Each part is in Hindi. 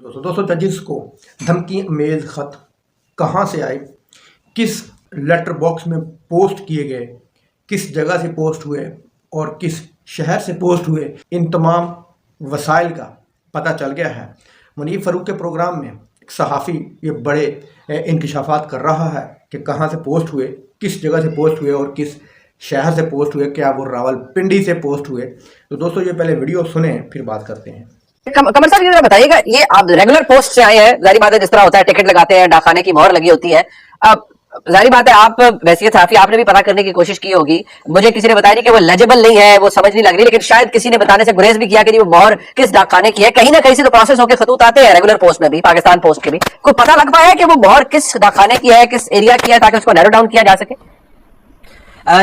दोस्तों जजिस को धमकी मेज खत कहाँ से आए, किस लेटर बॉक्स में पोस्ट किए गए, किस जगह से पोस्ट हुए और किस शहर से पोस्ट हुए, इन तमाम वसाइल का पता चल गया है। मुनीब फ़ारूक के प्रोग्राम में एक सहाफ़ी ये बड़े इंकशाफात कर रहा है कि कहाँ से पोस्ट हुए, किस जगह से पोस्ट हुए और किस शहर से पोस्ट हुए, क्या वो रावलपिंडी से पोस्ट हुए। तो दोस्तों ये पहले वीडियो सुने फिर बात करते हैं। कमर साहब ये जरा बताइएगा, ये आप रेगुलर पोस्ट से आए हैं, जारी बात है जिस तरह होता है टिकट लगाते हैं, डाकखाने की मोहर लगी होती है। अब जारी बात है आप वैसे साफी आपने भी पता करने की कोशिश की होगी। मुझे किसी ने बताया नहीं कि वो लेजिबल नहीं है, वो समझ नहीं लग रही, लेकिन शायद किसी ने बताने से गुरेज भी किया कि वो मोहर किस डाकखाने की है। कहीं ना कहीं से तो प्रोसेस होकर खतूत आते हैं रेगुलर पोस्ट में भी, पाकिस्तान पोस्ट के भी। कोई पता लग पाया कि वो मोहर किस डाकखाने की है, किस एरिया की है, ताकि उसको नैरो डाउन किया जा सके?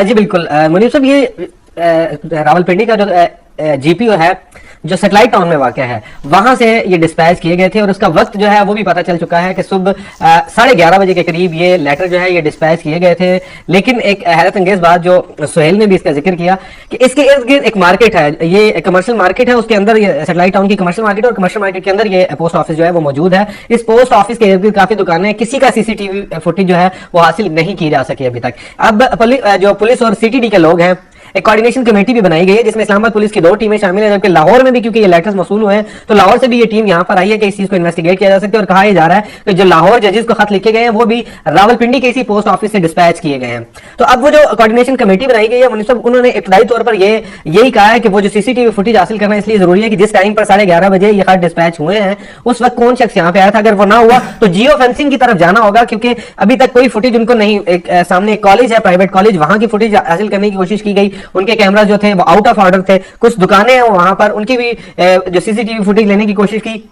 जी बिल्कुल मुनीब साहब, ये रावलपिंडी का जो जीपीओ है जो सैटेलाइट टाउन में वाक़ है, वहां से ये डिस्पैच किए गए थे और उसका वक्त जो है वो भी पता चल चुका है कि सुबह 11:30 बजे के करीब ये लेटर जो है ये डिस्पैच किए गए थे। लेकिन एक हैरत अंगेज बात जो सुहेल ने भी इसका जिक्र किया कि इसके इर्द गिर्द एक मार्केट है, ये कमर्शियल मार्केट है, उसके अंदर ये सैटेलाइट टाउन की कमर्शियल मार्केट और कमर्शियल मार्केट के अंदर ये पोस्ट ऑफिस जो है वो मौजूद है। इस पोस्ट ऑफिस के इर्द गिर्द काफी दुकानें, किसी का सीसीटीवी फुटेज जो है वो हासिल नहीं की जा सकी अभी तक। अब जो पुलिस और सीटीडी के लोग हैं, एक कोऑर्डिनेशन कमेटी भी बनाई गई है जिसमें इस्लामाबाद पुलिस की 2 टीमें शामिल हैं, जबकि लाहौर में भी क्योंकि ये लेटर्स मौसूल हुए हैं तो लाहौर से भी ये टीम यहाँ पर आई है कि इस चीज को इन्वेस्टिगेट किया जा सकता है। और कहा जा रहा है कि जो लाहौर जजेस को खत लिखे गए हैं वो भी रावलपिंडी के इसी पोस्ट ऑफिस से डिस्पैच किए गए हैं। तो अब वो जो कोऑर्डिनेशन कमेटी बनाई गई है उन्होंने इब्तदाई तौर पर यही कहा है कि वो जो सीसीटीवी फुटेज हासिल करना इसलिए जरूरी है कि जिस टाइम पर 11:30 बजे ये खत डिस्पैच हुए हैं उस वक्त कौन शख्स यहाँ पे आया था। अगर वो ना हुआ तो जियो फेंसिंग की तरफ जाना होगा, क्योंकि अभी तक कोई फुटेज उनको नहीं, सामने एक कॉलेज है, प्राइवेट कॉलेज, वहां की फुटेज हासिल करने की कोशिश की गई, उनके कैमरा जो थे वो आउट ऑफ ऑर्डर थे, कुछ दुकानें हैं वहां पर उनकी भी जो सीसीटीवी फुटेज लेने की कोशिश की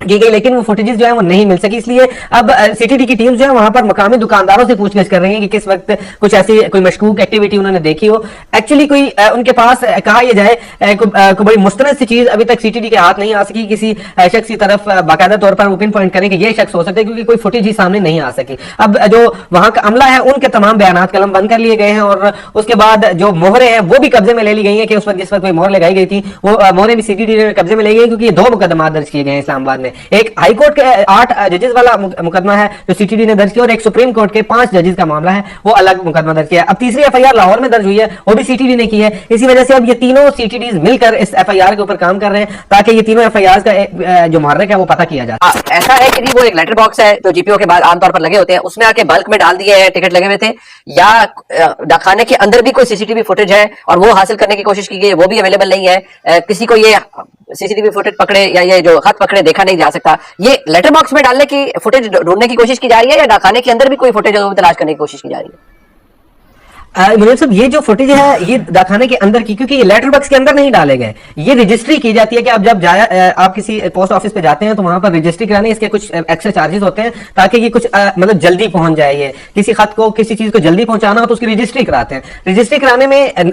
गई, लेकिन वो फुटेजेस जो है वो नहीं मिल सकी। इसलिए अब सीटीडी की टीम जो है वहां पर मकामी दुकानदारों से पूछताछ कर रही है कि किस वक्त कुछ ऐसी कोई मशकूक एक्टिविटी उन्होंने देखी हो। एक्चुअली कोई उनके पास कहा यह जाए कोई बड़ी मुस्तनद सी चीज अभी तक सीटीडी के हाथ नहीं आ सकी, किसी शख्स की तरफ बाकायदा तौर पर पिन पॉइंट करें कि ये शख्स हो सकता है, क्योंकि कोई फुटेज ही सामने नहीं आ सकी। अब जो वहां का अमला है उनके तमाम बयान कलम बंद कर लिए गए हैं और उसके बाद जो मोहरें हैं वो भी कब्जे में ले ली गई है कि उस वक्त जिस पर कोई मोहर लगाई गई थी वो मोहरें भी सीटीडी कब्जे में ले गई, क्योंकि 2 मुकदमा दर्ज किए गए हैं इस्लामाबाद में। एक हाईकोर्ट के 8 जजेस वाला मुकदमा है जो सीटीडी ने दर्ज किया और एक सुप्रीम कोर्ट के 5 जजेस का मामला है वो अलग मुकदमा दर्ज किया है। अब तीसरी एफआईआर लाहौर में दर्ज हुई है, वो भी सीटीडी ने की है। इसी वजह से अब ये तीनों सीटीडीज मिलकर इस एफआईआर के ऊपर काम कर रहे हैं ताकि ये तीनों एफआईआर का जो मुहर्रिक है वो पता किया जाए। ऐसा है कि वो एक लेटर बॉक्स है जो जीपीओ के बाद आमतौर पर लगे होते हैं, उसमें आके बल्क में डाल दिए हैं टिकट लगे हुए थे, या डाकखाने के अंदर भी कोई सीसीटीवी फुटेज है और वो हासिल करने की कोशिश की गई, वो भी अवेलेबल नहीं है। किसी को ये सीसीटीवी फुटेज पकड़े या ये जो खत पकड़े देखा नहीं जा सकता। ये लेटर बॉक्स में डालने की फुटेज ढूंढने की कोशिश की जा रही है या डाकखाने के अंदर भी कोई फुटेज तलाश करने की कोशिश की जा रही है? मुनीब साहब, ये जो फुटेज है ये डाकखाने के अंदर की, क्योंकि ये लेटर बॉक्स के अंदर नहीं डाले गए, ये रजिस्ट्री की जाती है कि आप जब आप किसी पोस्ट ऑफिस पे जाते हैं तो वहां पर रजिस्ट्री कराने इसके कुछ एक्स्ट्रा चार्जेस होते हैं ताकि ये कुछ मतलब जल्दी पहुंच जाए। ये किसी खत को, किसी चीज को जल्दी पहुंचाना हो तो उसकी रजिस्ट्री कराते हैं। रजिस्ट्री कराने में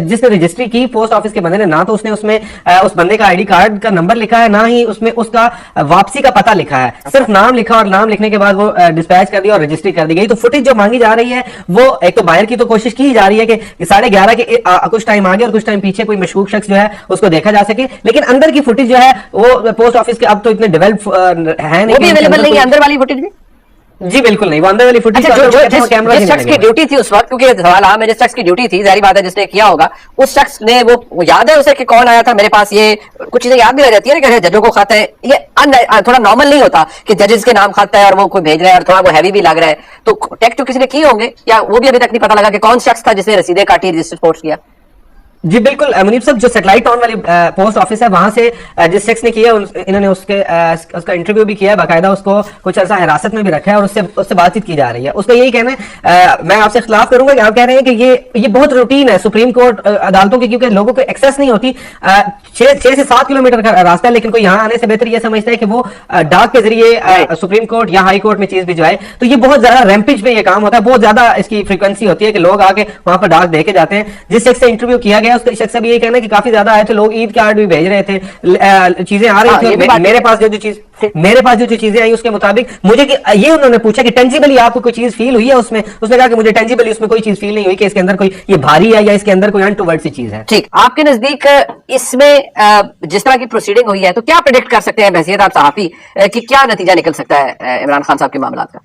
जिसने रजिस्ट्री की पोस्ट ऑफिस के बंदे ने, ना तो उसने उसमें उस बंदे का आईडी कार्ड का नंबर लिखा है, ना ही उसमें उसका वापसी का पता लिखा है, सिर्फ नाम लिखा और नाम लिखने के बाद वो डिस्पैच कर दिया और रजिस्ट्री कर दी गई। तो फुटेज जो मांगी जा रही है वो एक तो बाहर की तो कोशिश की जा रही है कि 11:30 के कुछ टाइम आगे और कुछ टाइम पीछे कोई मशकूक शख्स जो है उसको देखा जा सके, लेकिन अंदर की फुटेज जो है वो पोस्ट ऑफिस के अब तो इतने डेवलप है नहीं, वो भी अवेलेबल नहीं है अंदर वाली फुटेज भी। जी बिल्कुल नहीं, वो अंदर वाली फुटेज जिस शख्स की ड्यूटी थी उस वक्त, क्योंकि सवाल आम है, जिस शख्स की ड्यूटी थी जाहिर बात है जिसने किया होगा उस शख्स ने, वो याद है उसे कि कौन आया था मेरे पास, ये कुछ चीजें याद भी रह जाती है ना कि जजों को खाता है, ये थोड़ा नॉर्मल नहीं होता कि जजेस के नाम खाता है और वो कोई भेज रहा है और थोड़ा वो हैवी भी लग रहा है। तो टेक्स्ट तो किसी ने किए होंगे या वो भी अभी तक नहीं पता लगा कि कौन शख्स था जिसने रसीदें काटी, रजिस्टर पोस्ट किया? जी बिल्कुल मुनीब साहब, जो सैटेलाइट टाउन वाली पोस्ट ऑफिस है वहां से जिस शख्स ने किया इन्होंने उसका इंटरव्यू भी किया है, बाकायदा उसको कुछ अर्सा हिरासत में भी रखा है और उससे बातचीत की जा रही है। उसका यही कहना है, मैं आपसे खिलाफ करूंगा कि आप कह रहे हैं कि ये बहुत रूटीन है सुप्रीम कोर्ट अदालतों की, क्योंकि लोगों को एक्सेस नहीं होती। 6 से 7 किलोमीटर का रास्ता है, लेकिन कोई यहाँ आने से बेहतर ये समझता है कि वो डाक के जरिए सुप्रीम कोर्ट या हाई कोर्ट में चीज भिजवाए। तो ये बहुत ज्यादा रैंपेज पे ये काम होता है, बहुत ज्यादा इसकी फ्रीक्वेंसी होती है कि लोग आके वहां पर डाक दे के जाते हैं। जिस शख्स से इंटरव्यू किया गया है उसका शख्स भी यही कहना है कि काफी ज्यादा आए थे लोग, ईद कार्ड भी भेज रहे थे, चीजें आ रही थी। मेरे पास जो चीजें आई उसके मुताबिक मुझे ये उन्होंने पूछा कि टेंजिबली आपको कोई चीज फील हुई है उसमें, उसने कहा कि मुझे टेंजिबली उसमें कोई चीज फील नहीं हुई कि इसके अंदर कोई ये भारी है या इसके अंदर कोई अनटूवर्ड सी चीज है। ठीक, आपके नजदीक इसमें जिस तरह की प्रोसीडिंग हुई है तो क्या प्रेडिक्ट कर सकते हैं बहसियत आप सहाफी कि क्या नतीजा निकल सकता है इमरान खान साहब के मामला का?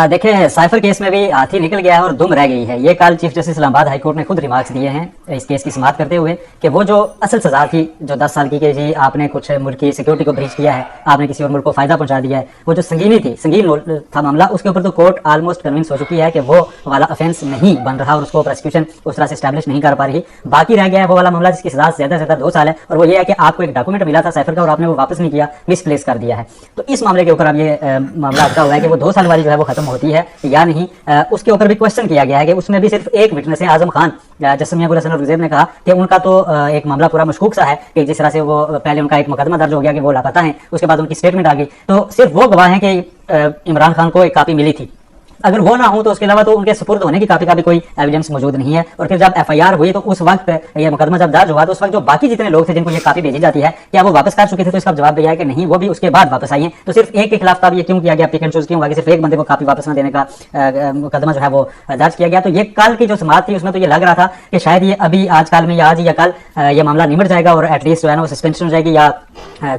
देखिए, साइफर केस में भी हाथी निकल गया है और दुम रह गई है। ये कल chief justice Islamabad high court ने खुद रिमार्क्स दिए हैं इस केस की समाअत करते हुए कि वो जो असल सजा थी जो 10 साल की कि जी आपने कुछ मुल्क की सिक्योरिटी को ब्रीच किया है, आपने किसी और मुल्क को फायदा पहुंचा दिया है, वो जो संगीन था मामला, उसके ऊपर तो कोर्ट ऑलमोस्ट कन्विंस हो चुकी है कि वो वाला ऑफेंस नहीं बन रहा और उसको प्रोसिक्यूशन उस तरह से एस्टैब्लिश नहीं कर पा रही। बाकी रह गया है वो वाला मामला जिसकी सजा ज्यादा से ज्यादा 2 साल है, और वो ये है कि आपको एक डॉक्यूमेंट मिला था साइफर का और आपने वो वापस नहीं किया, मिसप्लेस कर दिया है। तो इस मामले के ऊपर अब ये मामला अटका हुआ है कि वो 2 साल वाली जो है वो खत्म होती है या नहीं। उसके ऊपर भी क्वेश्चन किया गया है कि उसमें भी सिर्फ एक विटनेस है आजम खान, जसमिया गुल हसन और गुजैर ने कहा कि उनका तो एक मामला पूरा मशकूक सा है कि जिस तरह से वो पहले उनका एक मुकदमा दर्ज हो गया कि वो लापता है, उसके बाद उनकी स्टेटमेंट आ गई, तो सिर्फ वो गवाह हैं कि इमरान खान को एक कापी मिली थी। अगर वो ना हो तो उसके अलावा तो उनके सुपुर्द होने की काफी का भी कोई एविडेंस मौजूद नहीं है। और फिर जब एफआईआर हुई तो उस वक्त ये मुकदमा जब दर्ज हुआ तो उस वक्त जो बाकी जितने लोग थे जिनको ये कापी भेजी जाती है क्या वो वापस कर चुके थे, तो इसका जवाब दिया है कि नहीं, वो भी उसके बाद वापस आई है। तो सिर्फ एक के खिलाफ का ये क्यों किया गया, पिक एंड चूज क्यों हुआ कि सिर्फ एक बंदे को कापी वापस न देने का मुकदमा जो है वो दर्ज किया गया। तो ये कल की जो समाअत थी उसमें तो ये लग रहा था कि शायद ये अभी आजकल में या आज या कल ये मामला निमट जाएगा और एटलीस्ट जो है ना वो सस्पेंशन हो जाएगी या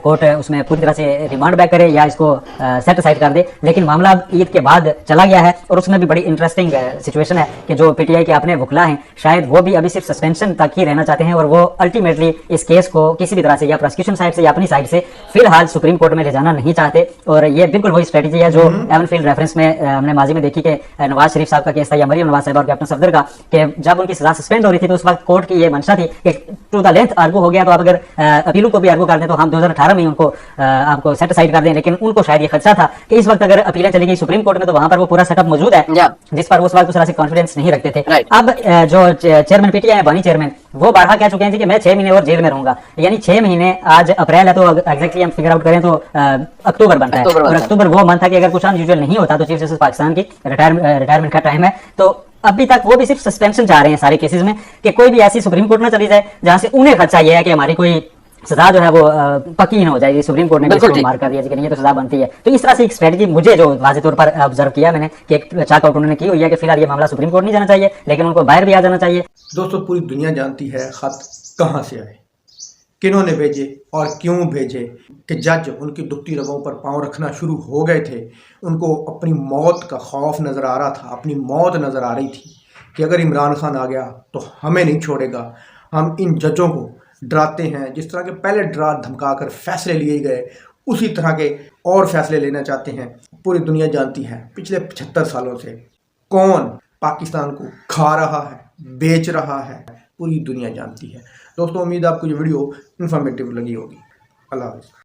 कोर्ट उसमें पूरी तरह से रिमांड बैक करे या इसको सेट असाइड कर दे। लेकिन मामला ईद के बाद चला गया है और उसमें भी बड़ी इंटरेस्टिंग सिचुएशन है कि जो पीटीआई के अपने वकला हैं शायद वो भी अभी सिर्फ सस्पेंशन तक ही रहना चाहते हैं और वो अल्टीमेटली इस केस को किसी भी तरह से या प्रोसिक्यूशन साइड से या अपनी साइड से फिलहाल सुप्रीम कोर्ट में ले जाना नहीं चाहते। और ये बिल्कुल वही स्ट्रेटेजी है जो एवन फील्ड रेफरेंस में हमने माजी में देखी कि नवाज शरीफ साहब का केस था या मरियम नवाज साहब और कैप्टन सफदर का, कि जब उनकी सजा सस्पेंड हो रही थी तो उस वक्त कोर्ट की ये मंशा थी कि टू द लेंथ आर्गू हो गया तो अब अगर अपीलों को भी आर्गू कर दें तो हम 2018 में उनको आपको सेट असाइड कर दें। लेकिन उनको शायद ये खदशा था कि इस वक्त अगर अपीलें चली गई सुप्रीम कोर्ट में तो वहां पर वो पूरा सेटअप मौजूद है जिस पर उस वक्त उस तरह से कॉन्फिडेंस नहीं रखते थे। अब जो चेयरमैन पीटीआई है, बानी चेयरमैन, वो बारहा कह चुके हैं कि मैं 6 महीने और जेल में रहूंगा, यानी 6 महीने, आज अप्रैल है तो एग्जैक्टली हम फिगर आउट करें तो अक्टूबर बनता है और अक्टूबर वो मंथ था कि अगर कुछ अनयूजुअल नहीं होता तो चीफ जस्टिस पाकिस्तान की रिटायरमेंट का टाइम है। तो अभी तक वो भी सिर्फ सस्पेंशन चाह रहे हैं सारे केसेस में कि कोई भी ऐसी सुप्रीम कोर्ट ना चली जाए जहां से उन्हें खदशा ये है कि हमारी कोई सजा जो है वो पक्की न हो जाएगी, सुप्रीम कोर्ट ने इसको मार कर दिया कि नहीं तो सजा बनती है। तो इस तरह से एक स्ट्रेटजी मुझे जो वाज़े तौर पर ऑब्जर्व किया मैंने कि एक चाक आउट उन्होंने की हुई है कि फिलहाल ये मामला सुप्रीम कोर्ट नहीं जाना चाहिए लेकिन उनको बाहर भी आ जाना चाहिए। दोस्तों, पूरी दुनिया जानती है खत कहाँ से आए, किन्होंने भेजे और क्यों भेजे, कि जज उनकी दुखती रगों पर पांव रखना शुरू हो गए थे। उनको अपनी मौत का खौफ नज़र आ रहा था, अपनी मौत नज़र आ रही थी कि अगर इमरान खान आ गया तो हमें नहीं छोड़ेगा। हम इन जजों को डराते हैं, जिस तरह के पहले डरा धमका कर फैसले लिए गए उसी तरह के और फैसले लेना चाहते हैं। पूरी दुनिया जानती है पिछले 75 सालों से कौन पाकिस्तान को खा रहा है, बेच रहा है, पूरी दुनिया जानती है। दोस्तों, उम्मीद आपको ये वीडियो इन्फॉर्मेटिव लगी होगी। अल्लाह हाफ़िज़।